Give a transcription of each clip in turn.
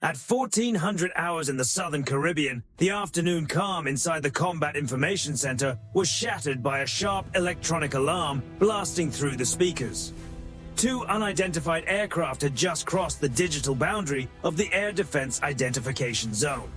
At 1400 hours in the southern Caribbean, the afternoon calm inside the Combat Information Center was shattered by a sharp electronic alarm blasting through the speakers. Two unidentified aircraft had just crossed the digital boundary of the Air Defense Identification Zone.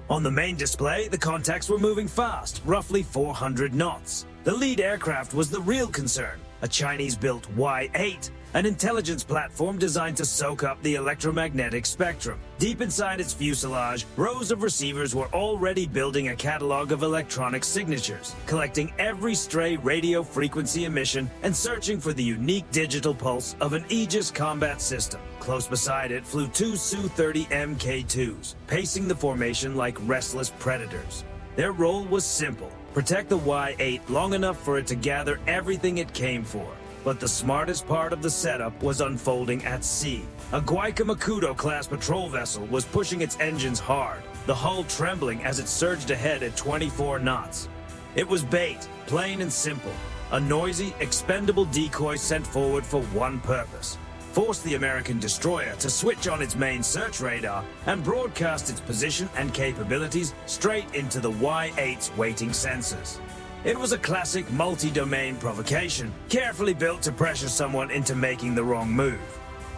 On the main display, the contacts were moving fast, roughly 400 knots. The lead aircraft was the real concern, a Chinese-built Y-8, an intelligence platform designed to soak up the electromagnetic spectrum. Deep inside its fuselage, rows of receivers were already building a catalog of electronic signatures, collecting every stray radio frequency emission and searching for the unique digital pulse of an Aegis combat system. Close beside it flew two Su-30 Mk2s, pacing the formation like restless predators. Their role was simple: protect the Y-8 long enough for it to gather everything it came for. But the smartest part of the setup was unfolding at sea. A Guaycamacuto-class patrol vessel was pushing its engines hard, the hull trembling as it surged ahead at 24 knots. It was bait, plain and simple. A noisy, expendable decoy sent forward for one purpose: force the American destroyer to switch on its main search radar and broadcast its position and capabilities straight into the Y-8's waiting sensors. It was a classic multi-domain provocation, carefully built to pressure someone into making the wrong move.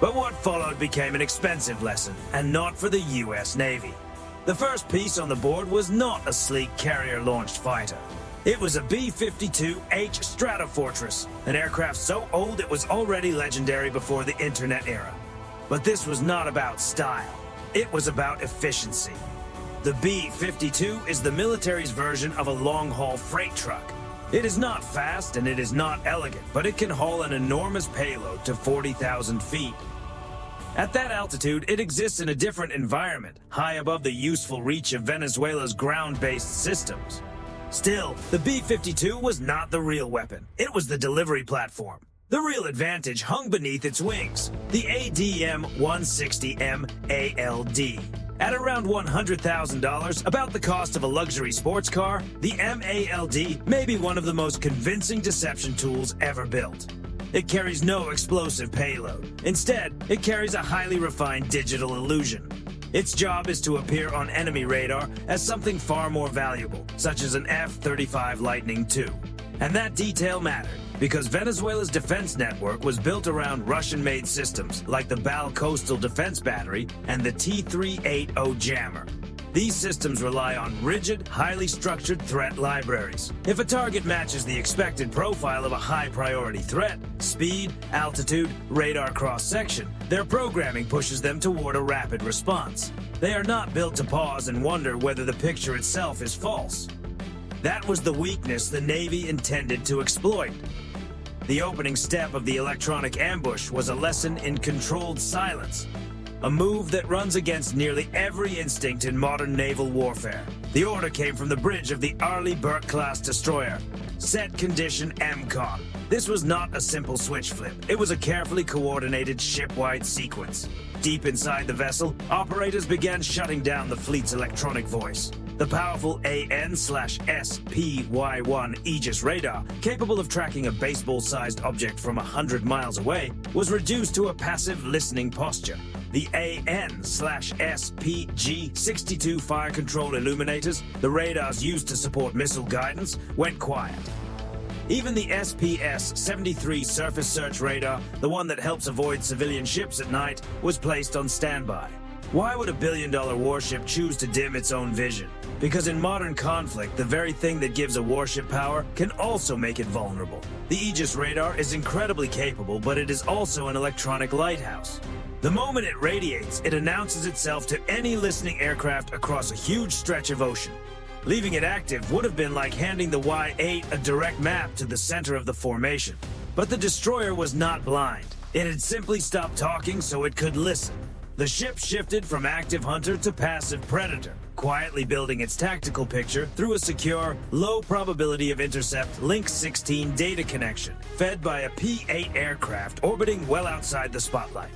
But what followed became an expensive lesson, and not for the US Navy. The first piece on the board was not a sleek carrier-launched fighter. It was a B-52H Stratofortress, an aircraft so old it was already legendary before the internet era. But this was not about style. It was about efficiency. The B-52 is the military's version of a long-haul freight truck. It is not fast and it is not elegant, but it can haul an enormous payload to 40,000 feet. At that altitude, it exists in a different environment, high above the useful reach of Venezuela's ground-based systems. Still, the B-52 was not the real weapon. It was the delivery platform. The real advantage hung beneath its wings, the ADM-160M ALD. At around $100,000, about the cost of a luxury sports car, the MALD may be one of the most convincing deception tools ever built. It carries no explosive payload. Instead, it carries a highly refined digital illusion. Its job is to appear on enemy radar as something far more valuable, such as an F-35 Lightning II. And that detail mattered, because Venezuela's defense network was built around Russian-made systems like the Bal Coastal Defense Battery and the T-380 Jammer. These systems rely on rigid, highly structured threat libraries. If a target matches the expected profile of a high-priority threat, speed, altitude, radar cross-section, their programming pushes them toward a rapid response. They are not built to pause and wonder whether the picture itself is false. That was the weakness the Navy intended to exploit. The opening step of the electronic ambush was a lesson in controlled silence, a move that runs against nearly every instinct in modern naval warfare. The order came from the bridge of the Arleigh Burke-class destroyer. Set condition MCON. This was not a simple switch flip. It was a carefully coordinated ship-wide sequence. Deep inside the vessel, operators began shutting down the fleet's electronic voice. The powerful AN/SPY-1 Aegis radar, capable of tracking a baseball-sized object from 100 miles away, was reduced to a passive listening posture. The AN/SPG-62 fire control illuminators, the radars used to support missile guidance, went quiet. Even the SPS-73 surface search radar, the one that helps avoid civilian ships at night, was placed on standby. Why would a billion-dollar warship choose to dim its own vision? Because in modern conflict, the very thing that gives a warship power can also make it vulnerable. The Aegis radar is incredibly capable, but it is also an electronic lighthouse. The moment it radiates, it announces itself to any listening aircraft across a huge stretch of ocean. Leaving it active would have been like handing the Y-8 a direct map to the center of the formation. But the destroyer was not blind. It had simply stopped talking so it could listen. The ship shifted from active hunter to passive predator, quietly building its tactical picture through a secure, low probability of intercept Link 16 data connection, fed by a P-8 aircraft orbiting well outside the spotlight.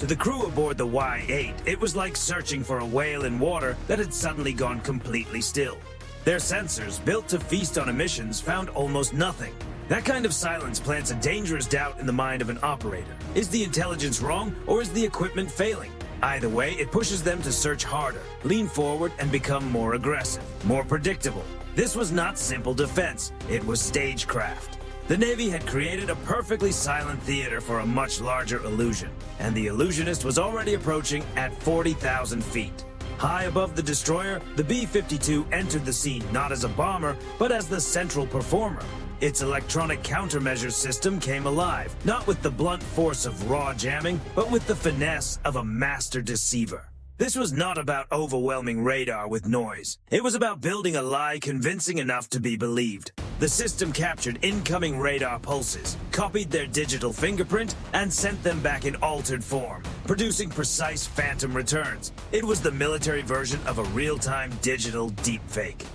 To the crew aboard the Y-8, it was like searching for a whale in water that had suddenly gone completely still. Their sensors, built to feast on emissions, found almost nothing. That kind of silence plants a dangerous doubt in the mind of an operator. Is the intelligence wrong, or is the equipment failing? Either way, it pushes them to search harder, lean forward, and become more aggressive, more predictable. This was not simple defense, it was stagecraft. The Navy had created a perfectly silent theater for a much larger illusion, and the illusionist was already approaching at 40,000 feet. High above the destroyer, the B-52 entered the scene not as a bomber, but as the central performer. Its electronic countermeasure system came alive, not with the blunt force of raw jamming, but with the finesse of a master deceiver. This was not about overwhelming radar with noise. It was about building a lie convincing enough to be believed. The system captured incoming radar pulses, copied their digital fingerprint, and sent them back in altered form, producing precise phantom returns. It was the military version of a real-time digital deepfake.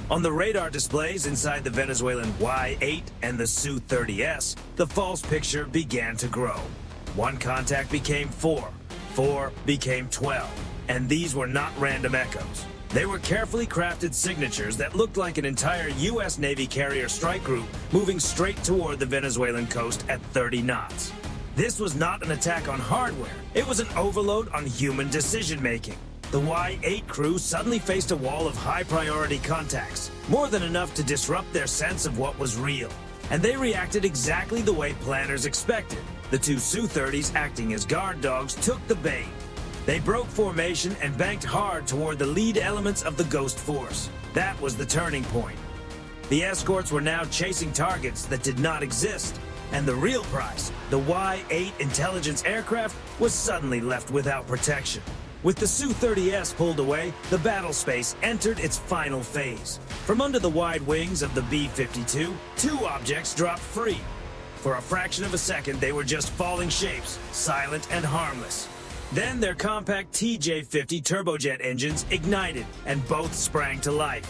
On the radar displays inside the Venezuelan Y-8 and the Su-30S, the false picture began to grow. One contact became 4, 4 became 12, and these were not random echoes. They were carefully crafted signatures that looked like an entire U.S. Navy carrier strike group moving straight toward the Venezuelan coast at 30 knots. This was not an attack on hardware, it was an overload on human decision-making. The Y-8 crew suddenly faced a wall of high-priority contacts, more than enough to disrupt their sense of what was real. And they reacted exactly the way planners expected. The two Su-30s, acting as guard dogs, took the bait. They broke formation and banked hard toward the lead elements of the Ghost Force. That was the turning point. The escorts were now chasing targets that did not exist. And the real prize, the Y-8 intelligence aircraft, was suddenly left without protection. With the Su-30S pulled away, the battle space entered its final phase. From under the wide wings of the B-52, two objects dropped free. For a fraction of a second, they were just falling shapes, silent and harmless. Then their compact TJ-50 turbojet engines ignited, and both sprang to life.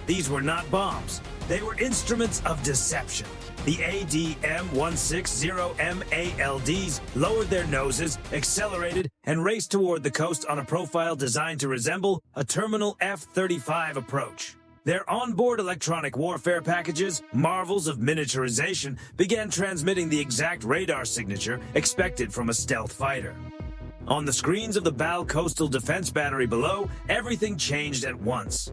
These were not bombs. They were instruments of deception. The ADM-160MALDs lowered their noses, accelerated, and raced toward the coast on a profile designed to resemble a terminal F-35 approach. Their onboard electronic warfare packages, marvels of miniaturization, began transmitting the exact radar signature expected from a stealth fighter. On the screens of the BAL coastal defense battery below, everything changed at once.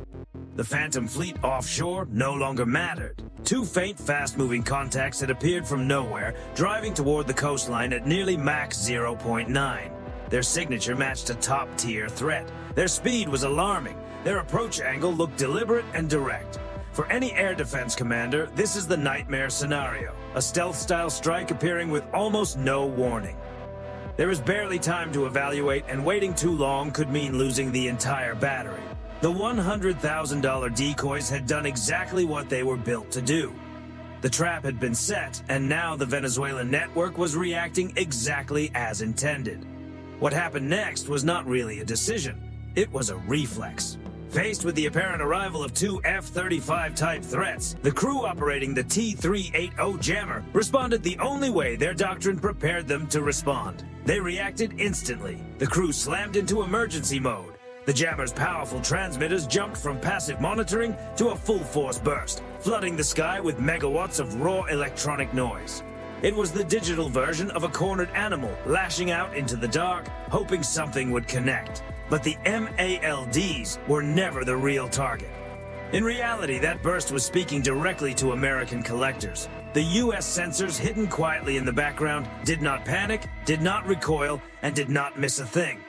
The Phantom fleet offshore no longer mattered. Two faint, fast-moving contacts had appeared from nowhere, driving toward the coastline at nearly Mach 0.9. Their signature matched a top-tier threat. Their speed was alarming. Their approach angle looked deliberate and direct. For any air defense commander, this is the nightmare scenario. A stealth-style strike appearing with almost no warning. There is barely time to evaluate, and waiting too long could mean losing the entire battery. The $100,000 decoys had done exactly what they were built to do. The trap had been set, and now the Venezuelan network was reacting exactly as intended. What happened next was not really a decision. It was a reflex. Faced with the apparent arrival of two F-35 type threats, the crew operating the T-380 jammer responded the only way their doctrine prepared them to respond. They reacted instantly. The crew slammed into emergency mode. The jammer's powerful transmitters jumped from passive monitoring to a full-force burst, flooding the sky with megawatts of raw electronic noise. It was the digital version of a cornered animal lashing out into the dark, hoping something would connect. But the MALDs were never the real target. In reality, that burst was speaking directly to American collectors. The U.S. sensors hidden quietly in the background did not panic, did not recoil, and did not miss a thing.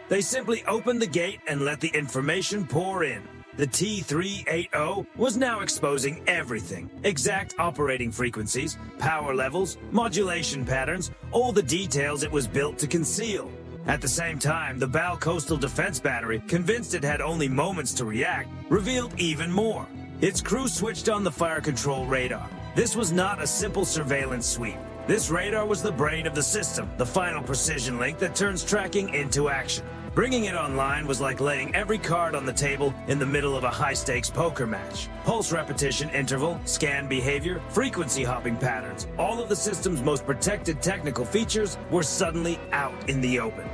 They simply opened the gate and let the information pour in. The T-380 was now exposing everything. Exact operating frequencies, power levels, modulation patterns, all the details it was built to conceal. At the same time, the BAL Coastal Defense Battery, convinced it had only moments to react, revealed even more. Its crew switched on the fire control radar. This was not a simple surveillance sweep. This radar was the brain of the system, the final precision link that turns tracking into action. Bringing it online was like laying every card on the table in the middle of a high-stakes poker match. Pulse repetition interval, scan behavior, frequency hopping patterns, all of the system's most protected technical features were suddenly out in the open.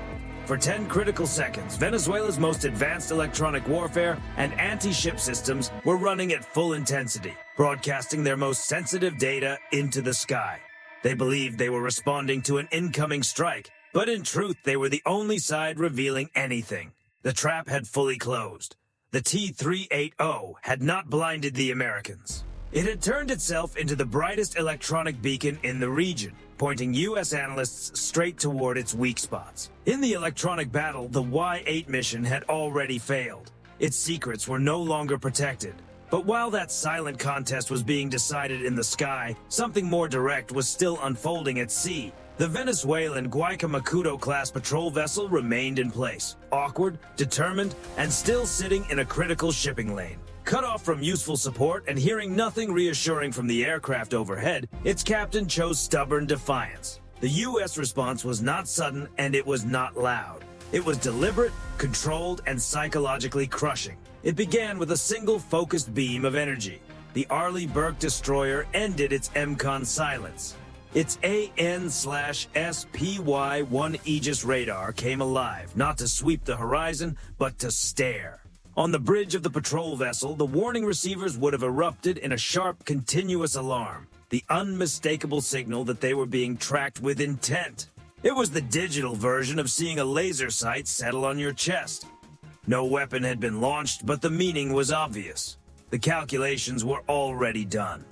For 10 critical seconds, Venezuela's most advanced electronic warfare and anti-ship systems were running at full intensity, broadcasting their most sensitive data into the sky. They believed they were responding to an incoming strike, But in truth, they were the only side revealing anything. The trap had fully closed. The T-380 had not blinded the Americans. It had turned itself into the brightest electronic beacon in the region, pointing U.S. analysts straight toward its weak spots. In the electronic battle, the Y-8 mission had already failed. Its secrets were no longer protected. But while that silent contest was being decided in the sky, something more direct was still unfolding at sea. The Venezuelan Guaycamacuto-class patrol vessel remained in place, awkward, determined, and still sitting in a critical shipping lane. Cut off from useful support and hearing nothing reassuring from the aircraft overhead, its captain chose stubborn defiance. The U.S. response was not sudden and it was not loud. It was deliberate, controlled, and psychologically crushing. It began with a single focused beam of energy. The Arleigh Burke destroyer ended its MCON silence. Its AN/SPY-1 Aegis radar came alive, not to sweep the horizon, but to stare. On the bridge of the patrol vessel, the warning receivers would have erupted in a sharp, continuous alarm, the unmistakable signal that they were being tracked with intent. It was the digital version of seeing a laser sight settle on your chest. No weapon had been launched, but the meaning was obvious. The calculations were already done.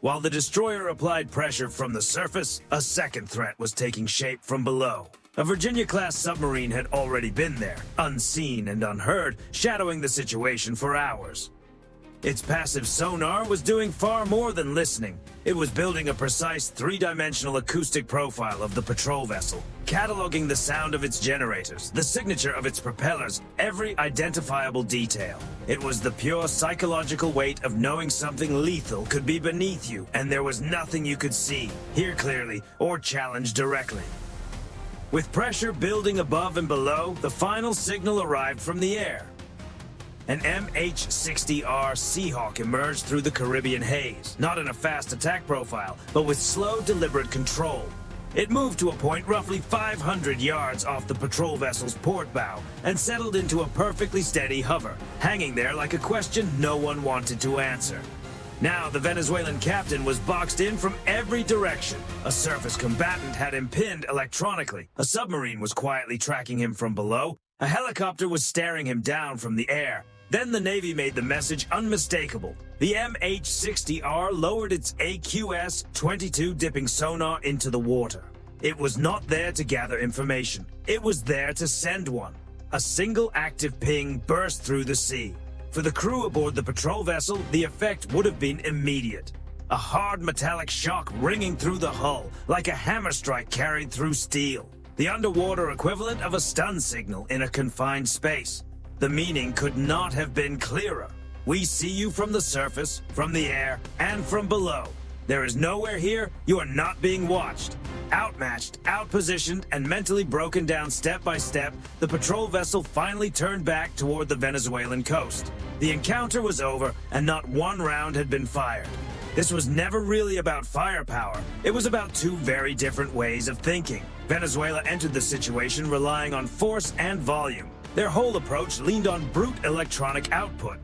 While the destroyer applied pressure from the surface, a second threat was taking shape from below. A Virginia-class submarine had already been there, unseen and unheard, shadowing the situation for hours. Its passive sonar was doing far more than listening. It was building a precise three-dimensional acoustic profile of the patrol vessel, cataloging the sound of its generators, the signature of its propellers, every identifiable detail. It was the pure psychological weight of knowing something lethal could be beneath you, and there was nothing you could see, hear clearly, or challenge directly. With pressure building above and below, the final signal arrived from the air. An MH-60R Seahawk emerged through the Caribbean haze, not in a fast attack profile, but with slow, deliberate control. It moved to a point roughly 500 yards off the patrol vessel's port bow and settled into a perfectly steady hover, hanging there like a question no one wanted to answer. Now the Venezuelan captain was boxed in from every direction. A surface combatant had him pinned electronically. A submarine was quietly tracking him from below. A helicopter was staring him down from the air. Then the Navy made the message unmistakable. The MH-60R lowered its AQS-22 dipping sonar into the water. It was not there to gather information. It was there to send one. A single active ping burst through the sea. For the crew aboard the patrol vessel, the effect would have been immediate. A hard metallic shock ringing through the hull, like a hammer strike carried through steel. The underwater equivalent of a stun signal in a confined space. The meaning could not have been clearer. We see you from the surface, from the air, and from below. There is nowhere here you are not being watched. Outmatched, outpositioned, and mentally broken down step by step, the patrol vessel finally turned back toward the Venezuelan coast. The encounter was over, and not one round had been fired. This was never really about firepower. It was about two very different ways of thinking. Venezuela entered the situation relying on force and volume. Their whole approach leaned on brute electronic output.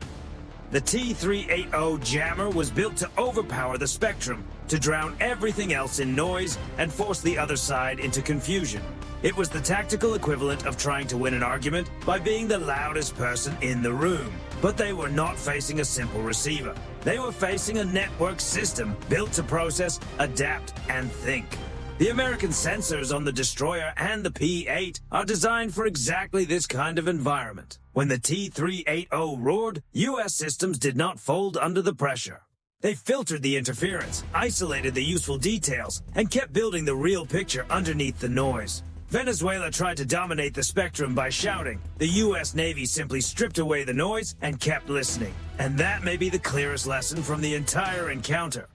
The T-380 jammer was built to overpower the spectrum, to drown everything else in noise and force the other side into confusion. It was the tactical equivalent of trying to win an argument by being the loudest person in the room. But they were not facing a simple receiver. They were facing a network system built to process, adapt, and think. The American sensors on the destroyer and the P-8 are designed for exactly this kind of environment. When the T-380 roared, U.S. systems did not fold under the pressure. They filtered the interference, isolated the useful details, and kept building the real picture underneath the noise. Venezuela tried to dominate the spectrum by shouting. The U.S. Navy simply stripped away the noise and kept listening. And that may be the clearest lesson from the entire encounter.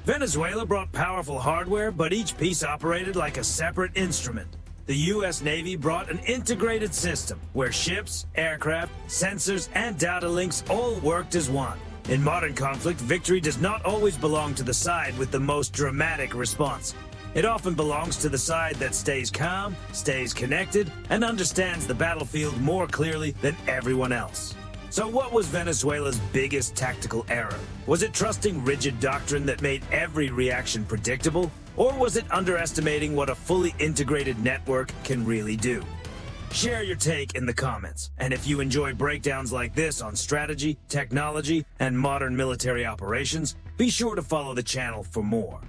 Venezuela brought powerful hardware, but each piece operated like a separate instrument. The U.S. Navy brought an integrated system where ships, aircraft, sensors, and data links all worked as one. In modern conflict, victory does not always belong to the side with the most dramatic response. It often belongs to the side that stays calm, stays connected, and understands the battlefield more clearly than everyone else. So what was Venezuela's biggest tactical error? Was it trusting rigid doctrine that made every reaction predictable? Or was it underestimating what a fully integrated network can really do? Share your take in the comments. And if you enjoy breakdowns like this on strategy, technology, and modern military operations, be sure to follow the channel for more.